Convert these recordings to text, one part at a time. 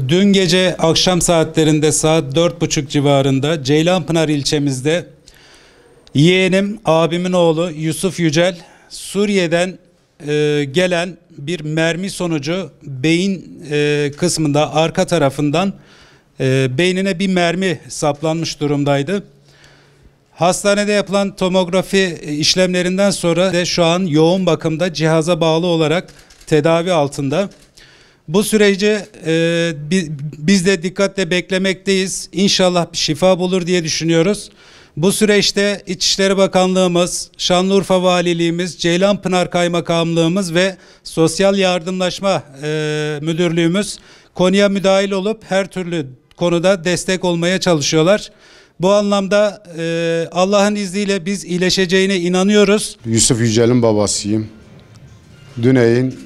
Dün gece akşam saatlerinde saat 4.30 civarında Ceylanpınar ilçemizde yeğenim, abimin oğlu Yusuf Yücel Suriye'den gelen bir mermi sonucu beyin kısmında arka tarafından beynine bir mermi saplanmış durumdaydı. Hastanede yapılan tomografi işlemlerinden sonra de şu an yoğun bakımda cihaza bağlı olarak tedavi altında. Bu süreci biz de dikkatle beklemekteyiz. İnşallah bir şifa bulur diye düşünüyoruz. Bu süreçte İçişleri Bakanlığımız, Şanlıurfa Valiliğimiz, Ceylanpınar Kaymakamlığımız ve Sosyal Yardımlaşma Müdürlüğümüz konuya müdahil olup her türlü konuda destek olmaya çalışıyorlar. Bu anlamda Allah'ın izniyle biz iyileşeceğine inanıyoruz. Yusuf Yücel'in babasıyım. Düneyin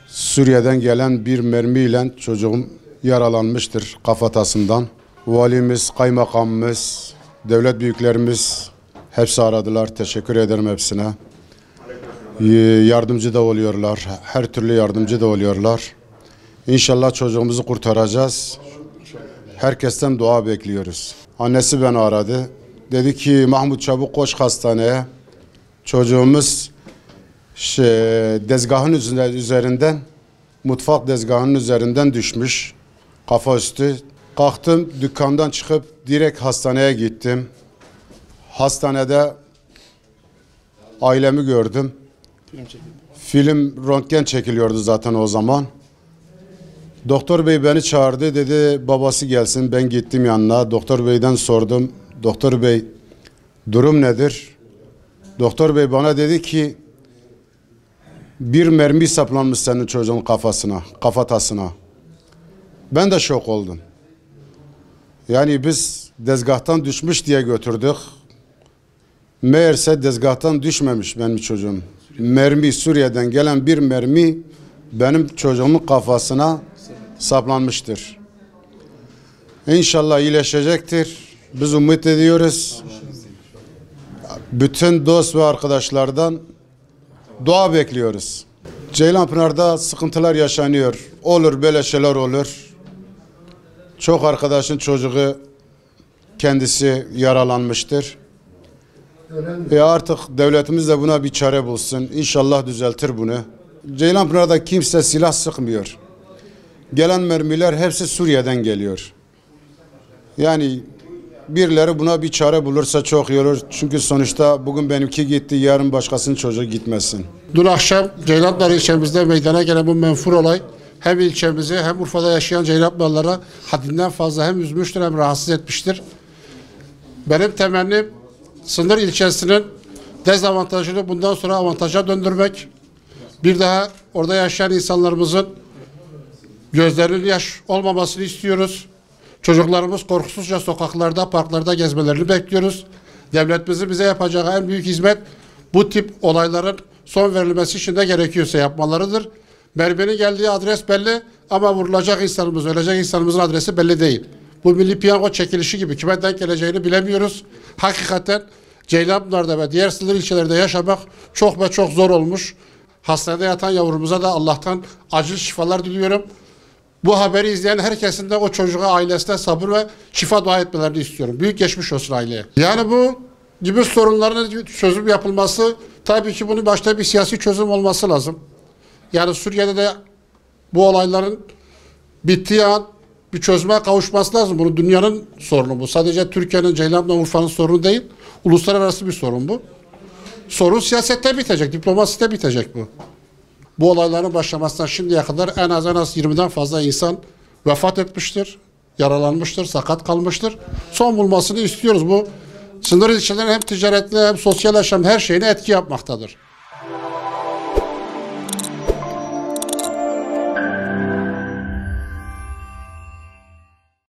Suriye'den gelen bir mermiyle çocuğum yaralanmıştır kafatasından. Valimiz, kaymakamımız, devlet büyüklerimiz hepsi aradılar. Teşekkür ederim hepsine. Yardımcı da oluyorlar. Her türlü yardımcı da oluyorlar. İnşallah çocuğumuzu kurtaracağız. Herkesten dua bekliyoruz. Annesi beni aradı. Dedi ki Mahmut çabuk koş hastaneye. Çocuğumuz dezgahın üzerinden, mutfak dezgahının üzerinden düşmüş. Kafa üstü. Kalktım, dükkandan çıkıp direkt hastaneye gittim. Hastanede ailemi gördüm. Röntgen çekiliyordu zaten o zaman. Doktor bey beni çağırdı, dedi babası gelsin. Ben gittim yanına. Doktor beyden sordum. Doktor bey durum nedir? Doktor bey bana dedi ki bir mermi saplanmış senin çocuğun kafatasına. Ben de şok oldum. Yani biz dezgahtan düşmüş diye götürdük. Meğerse dezgahtan düşmemiş benim çocuğum. Suriye'den gelen bir mermi benim çocuğumun kafasına saplanmıştır. İnşallah iyileşecektir. Biz umut ediyoruz. Bütün dost ve arkadaşlardan dua bekliyoruz. Ceylanpınar'da sıkıntılar yaşanıyor. Olur, böyle şeyler olur. Çok arkadaşın çocuğu kendisi yaralanmıştır. Artık devletimiz de buna bir çare bulsun. İnşallah düzeltir bunu. Ceylanpınar'da kimse silah sıkmıyor. Gelen mermiler hepsi Suriye'den geliyor. Yani birileri buna bir çare bulursa çok iyi olur. Çünkü sonuçta bugün benimki gitti, yarın başkasının çocuğu gitmesin. Dün akşam Ceylanpınar ilçemizde meydana gelen bu menfur olay hem ilçemizi hem Urfa'da yaşayan Ceylanpınarlara haddinden fazla hem üzmüştür hem rahatsız etmiştir. Benim temennim sınır ilçesinin dezavantajını bundan sonra avantaja döndürmek. Bir daha orada yaşayan insanlarımızın gözlerinin yaş olmamasını istiyoruz. Çocuklarımız korkusuzca sokaklarda, parklarda gezmelerini bekliyoruz. Devletimizin bize yapacağı en büyük hizmet bu tip olayların son verilmesi için de gerekiyorsa yapmalarıdır. Merminin geldiği adres belli ama vurulacak insanımız, ölecek insanımızın adresi belli değil. Bu milli piyango çekilişi gibi kime denk geleceğini bilemiyoruz. Hakikaten Ceylanpınar'da ve diğer sınır ilçelerde yaşamak çok ve çok zor olmuş. Hastanede yatan yavrumuza da Allah'tan acil şifalar diliyorum. Bu haberi izleyen herkesin de o çocuğa, ailesine sabır ve şifa dua etmelerini istiyorum. Büyük geçmiş olsun aileye. Yani bu gibi sorunların çözüm yapılması, tabii ki bunun başta bir siyasi çözüm olması lazım. Yani Suriye'de de bu olayların bittiği an bir çözüme kavuşması lazım. Bunu dünyanın sorunu bu. Sadece Türkiye'nin, Ceylanpınar, Urfa'nın sorunu değil. Uluslararası bir sorun bu. Sorun siyasette bitecek, diplomaside bitecek bu. Bu olayların başlamasından şimdiye kadar en az 20'den fazla insan vefat etmiştir, yaralanmıştır, sakat kalmıştır. Son bulmasını istiyoruz. Bu sınır ilçelerin hem ticaretli hem sosyal yaşam her şeyine etki yapmaktadır.